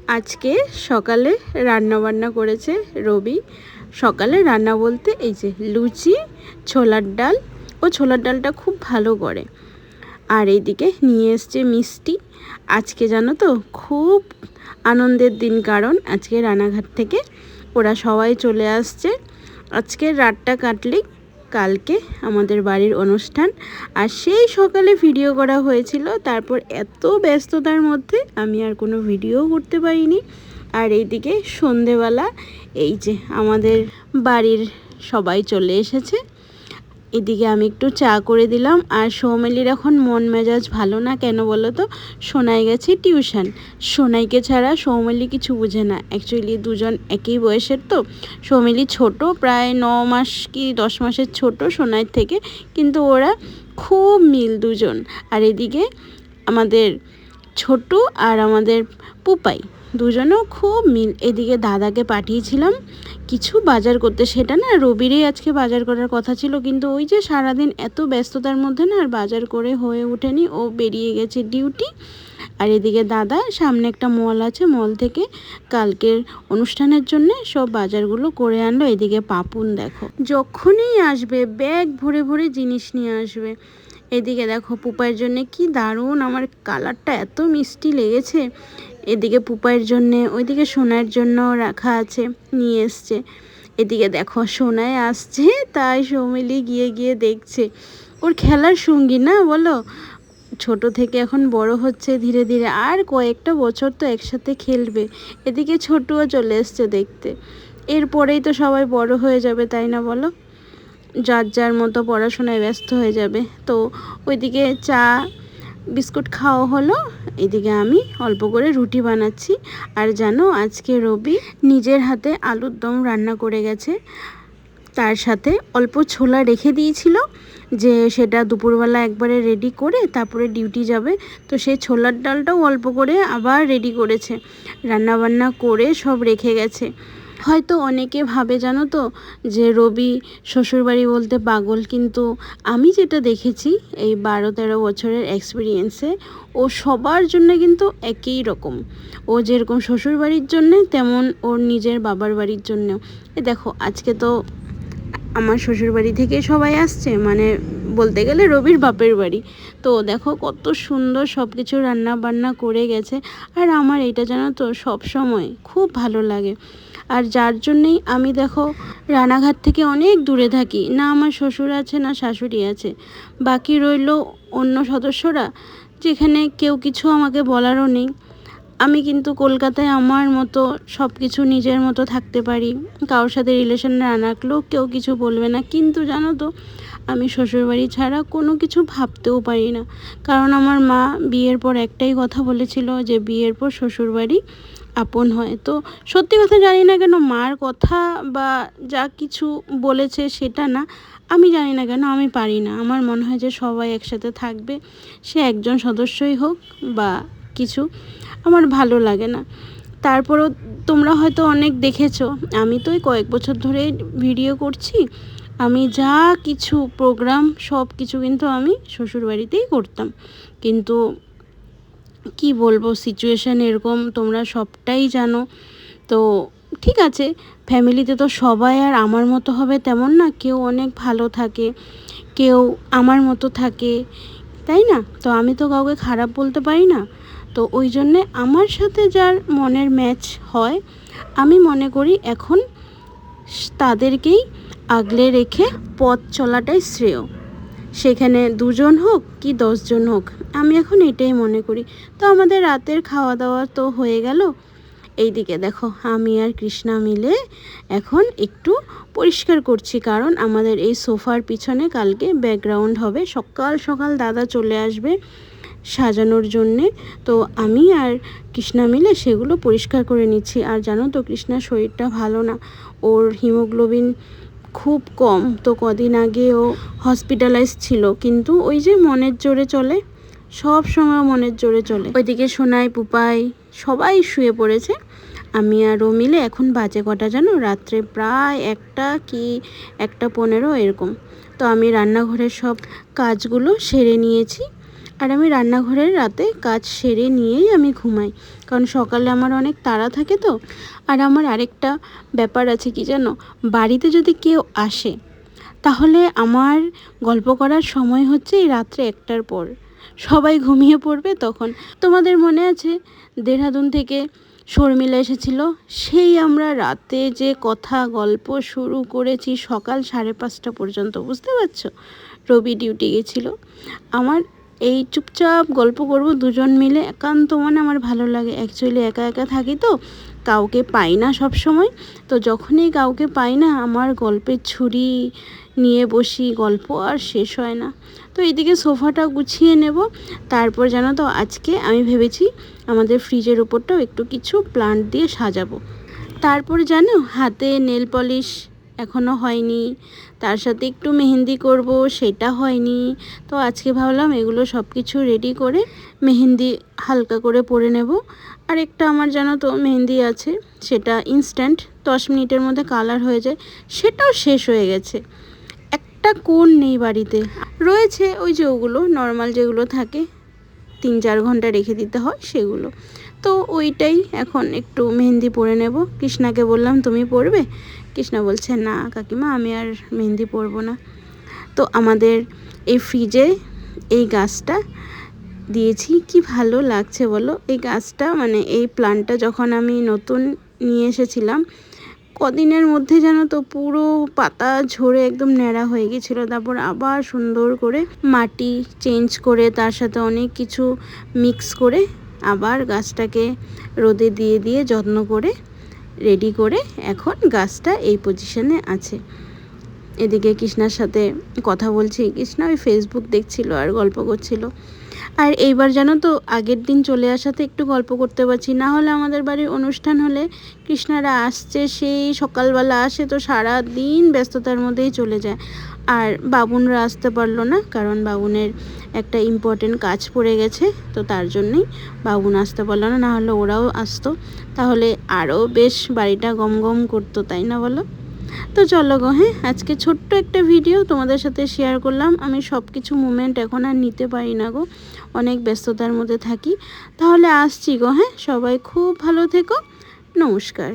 আজকে সকালে রান্না বান্না করেছে রবি। সকালে রান্না বলতে এই যে লুচি, ছোলার ডাল। ও ছোলার ডালটা খুব ভালো করে। আর এইদিকে নিয়ে এসছে মিষ্টি। আজকে জানো তো খুব আনন্দের দিন, কারণ আজকে রানাঘাট থেকে ওরা সবাই চলে আসছে। আজকে রাতটা কাটলেই কালকে আমাদের বাড়ির অনুষ্ঠান। আর সেই সকালে ভিডিও করা হয়েছিল, তারপর এত ব্যস্ততার মধ্যে আমি আর কোনো ভিডিও করতে পারিনি। আর এইদিকে সন্ধেবেলা এই যে আমাদের বাড়ির সবাই চলে এসেছে। এদিকে আমি একটু চা করে দিলাম। আর সৌমিলির এখন মন মেজাজ ভালো না, কেন বলো তো? সোনাই গেছে টিউশন। সোনাইকে ছাড়া সৌমিলি কিছু বুঝে না। অ্যাকচুয়ালি দুজন একই বয়সের তো। সৌমিলি ছোট, প্রায় 9 মাস কি 10 মাসের ছোট সোনাইর থেকে, কিন্তু ওরা খুব মিল দুজন। আর এদিকে আমাদের ছোটু আর আমাদের পুপাই দুজনেও খুব মিল। এদিকে দাদাকে পাঠিয়েছিলাম কিছু বাজার করতে, সেটা না রবিরই আজকে বাজার করার কথা ছিল, কিন্তু ওই যে সারাদিন এত ব্যস্ততার মধ্যে না আর বাজার করে হয়ে ওঠেনি। ও বেরিয়ে গেছে ডিউটি। আর এদিকে দাদা সামনে একটা মল আছে, মল থেকে কালকের অনুষ্ঠানের জন্য সব বাজারগুলো করে আনলো। এদিকে পাপুন দেখো যখনই আসবে ব্যাগ ভরে ভরে জিনিস নিয়ে আসবে। এদিকে দেখো পুপাইয়ের জন্য কি দারুণ, আমার কালারটা এত মিষ্টি লেগেছে। এদিকে পুপাইয়ের জন্যে, ওইদিকে সোনার জন্য রাখা আছে, নিয়ে এসছে। এদিকে দেখো সোনায় আসছে, তাই সৌমিলি গিয়ে গিয়ে দেখছে। ওর খেলার সঙ্গী না বলো, ছোট থেকে এখন বড় হচ্ছে ধীরে ধীরে, আর কয়েকটা বছর তো একসাথে খেলবে। এদিকে ছোটুও চলে এসছে দেখতে। এরপরেই তো সবাই বড় হয়ে যাবে, তাই না বলো? যার যার মতো পড়াশোনায় ব্যস্ত হয়ে যাবে। তো ওইদিকে চা বিস্কুট খাওয়া হলো। এদিকে আমি অল্প করে রুটি বানাচ্ছি। আর জানো আজকে রবি নিজের হাতে আলুর দম রান্না করে গেছে, তার সাথে অল্প ছোলা রেখে দিয়েছিল যে সেটা দুপুরবেলা একবারে রেডি করে তারপরে ডিউটি যাবে। তো সেই ছোলার ডালটাও অল্প করে আবার রেডি করেছে, রান্নাবান্না করে সব রেখে গেছে। হয়তো অনেকে ভাবে জানো তো যে রবি শ্বশুরবাড়ি বলতে পাগল, কিন্তু আমি যেটা দেখেছি এই 12-13 বছরের এক্সপিরিয়েন্সে, ও সবার জন্য কিন্তু একই রকম। ও যেরকম শ্বশুরবাড়ির জন্যে তেমন ওর নিজের বাবার বাড়ির জন্যেও। দেখো আজকে তো আমার শ্বশুরবাড়ি থেকে সবাই আসছে, মানে বলতে গেলে রবির বাপের বাড়ি। তো দেখো কত সুন্দর সব কিছু রান্না বান্না করে গেছে। আর আমার এটা জানো তো সব সময় খুব ভালো লাগে। আর যার জন্যেই আমি দেখো রানাঘাট থেকে অনেক দূরে থাকি, না আমার শ্বশুর আছে না শাশুড়ি আছে, বাকি রইল অন্য সদস্যরা, যেখানে কেউ কিছু আমাকে বলারও নেই। আমি কিন্তু কলকাতায় আমার মতো সব কিছু নিজের মতো থাকতে পারি, কারোর সাথে রিলেশন না রাখলেও কেউ কিছু বলবে না। কিন্তু জানো তো আমি শ্বশুরবাড়ি ছাড়া কোনো কিছু ভাবতেও পারি না, কারণ আমার মা বিয়ের পর একটাই কথা বলেছিল যে বিয়ের পর শ্বশুরবাড়ি আপন হয়। তো সত্যি কথা জানি না কেন মার কথা বা যা কিছু বলেছে সেটা না, আমি জানি না কেন আমি পারি না। আমার মনে হয় যে সবাই একসাথে থাকবে, সে একজন সদস্যই হোক বা কিছু, আমার ভালো লাগে না। তারপরও তোমরা হয়তো অনেক দেখেছো, আমি তো এই কয়েক বছর ধরে ভিডিও করছি, আমি যা কিছু প্রোগ্রাম সব কিছু কিন্তু আমি শ্বশুরবাড়িতেই করতাম। কিন্তু কি বলবো, সিচুয়েশান এরকম, তোমরা সবটাই জানো। তো ঠিক আছে, ফ্যামিলিতে তো সবাই আর আমার মতো হবে তেমন না, কেউ অনেক ভালো থাকে, কেউ আমার মতো থাকে, তাই না? তো আমি তো কাউকে খারাপ বলতে পারি না। তো ওই জন্যে আমার সাথে যার মনের ম্যাচ হয়, আমি মনে করি এখন তাদেরকেই আগলে রেখে পথ চলাটাই শ্রেয়। সেখানে 2 জন হোক কি 10 জন হোক, আমি এখন এটাই মনে করি। তো আমাদের রাতের খাওয়া দাওয়া তো হয়ে গেল। এইদিকে দেখো আমি আর কৃষ্ণা মিলে এখন একটু পরিষ্কার করছি, কারণ আমাদের এই সোফার পিছনে কালকে ব্যাকগ্রাউন্ড হবে। সকাল সকাল দাদা চলে আসবে সাজানোর জন্যে। তো আমি আর কৃষ্ণা মিলে সেগুলো পরিষ্কার করে নিচ্ছি। আর জানো তো কৃষ্ণার শরীরটা ভালো না, ওর হিমোগ্লোবিন খুব কম। তো কদিন আগে ও হসপিটালাইজ ছিল, কিন্তু ওই যে মনের জোরে চলে, সব সময় মনের জোরে চলে। ওইদিকে সোনাই পুপাই সবাই শুয়ে পড়েছে। আমি আর ও মিলে এখন বাজে কটা জানো, রাত্রে প্রায় 1টা কি 1টা 15 এরকম। তো আমি রান্নাঘরের সব কাজগুলো সেরে নিয়েছি। আর আমি রান্নাঘরের রাতে কাজ সেরে নিয়েই আমি ঘুমাই, কারণ সকালে আমার অনেক তাড়া থাকে তো। আর আমার আরেকটা ব্যাপার আছে কি জানো, বাড়িতে যদি কেউ আসে তাহলে আমার গল্প করার সময় হচ্ছে এই রাত্রে 1টার পর। সবাই ঘুমিয়ে পড়বে তখন। তোমাদের মনে আছে দেহরাদুন থেকে শর্মিলা এসেছিল, সেই আমরা রাতে যে কথা গল্প শুরু করেছি সকাল 5:30 পর্যন্ত, বুঝতে পারছো? রবি ডিউটি গেছিল। আমার এই চুপচাপ গল্প করব দুজন মিলে, একান্ত মনে আমার ভালো লাগে। অ্যাকচুয়ালি একা একা থাকি তো, কাউকে পাই না সব সময়। তো যখনই কাউকে পাই না, আমার গল্পের ছুরি নিয়ে বসি, গল্প আর শেষ হয় না। তো এইদিকে সোফাটা গুছিয়ে নেব। তারপর জানো তো আজকে আমি ভেবেছি আমাদের ফ্রিজের উপরটাও একটু কিছু প্লান্ট দিয়ে সাজাবো। তারপর জানো হাতে নেল পলিশ এখনও হয়নি, তার সাথে একটু মেহেন্দি করব, সেটা হয়নি। তো আজকে ভাবলাম এগুলো সব কিছু রেডি করে মেহেন্দি হালকা করে পরে নেব। আর একটা আমার জানো তো মেহেন্দি আছে, সেটা ইনস্ট্যান্ট 10 মিনিটের মধ্যে কালার হয়ে যায়, সেটাও শেষ হয়ে গেছে। একটা কোণ নেই বাড়িতে, রয়েছে ওই যে ওগুলো নর্মাল যেগুলো থাকে 3-4 ঘন্টা রেখে দিতে হয় সেগুলো। তো ওইটাই এখন একটু মেহেন্দি পরে নেব। কৃষ্ণাকে বললাম তুমি পরবে? কৃষ্ণা বলছে না কাকিমা, আমি আর মেহেন্দি পরবো না। তো আমাদের এই ফ্রিজে এই গাছটা দিয়েছি, কি ভালো লাগছে বলো। এই গাছটা মানে এই প্লান্টটা যখন আমি নতুন নিয়ে এসেছিলাম, কদিনের মধ্যে জানো তো পুরো পাতা ঝরে একদম ন্যাড়া হয়ে গেছিলো। তারপর আবার সুন্দর করে মাটি চেঞ্জ করে তার সাথে অনেক কিছু মিক্স করে আবার গাছটাকে রোদে দিয়ে দিয়ে যত্ন করে রেডি করে এখন গাছটা এই পজিশনে আছে। এদিকে কৃষ্ণার সাথে কথা বলছি, কৃষ্ণা ওই ফেসবুক দেখছিল আর গল্প করছিল। আর এইবার জানো তো আগের দিন চলে আসাতে একটু গল্প করতে পারছি, না হলে আমাদের বাড়ির অনুষ্ঠান হলে কৃষ্ণারা আসছে সেই সকালবেলা আসে, তো সারা দিন ব্যস্ততার মধ্যেই চলে যায়। আর বাবুনরা আসতে পারলো না, কারণ বাবুনের একটা ইম্পর্টেন্ট কাজ পড়ে গেছে, তো তার জন্যই বাবুন আসতে পারলো না, না হলে ওরাও আসতো, তাহলে আরও বেশ বাড়িটা গম গম করতো, তাই না বলো? তো চলো গো, হ্যাঁ আজকে ছোট্ট একটা ভিডিও তোমাদের সাথে শেয়ার করলাম। আমি সব কিছু মুমেন্ট এখন আর নিতে পারি না গো, অনেক ব্যস্ততার মধ্যে থাকি। তাহলে আসছি গো, হ্যাঁ সবাই খুব ভালো থেকো, নমস্কার।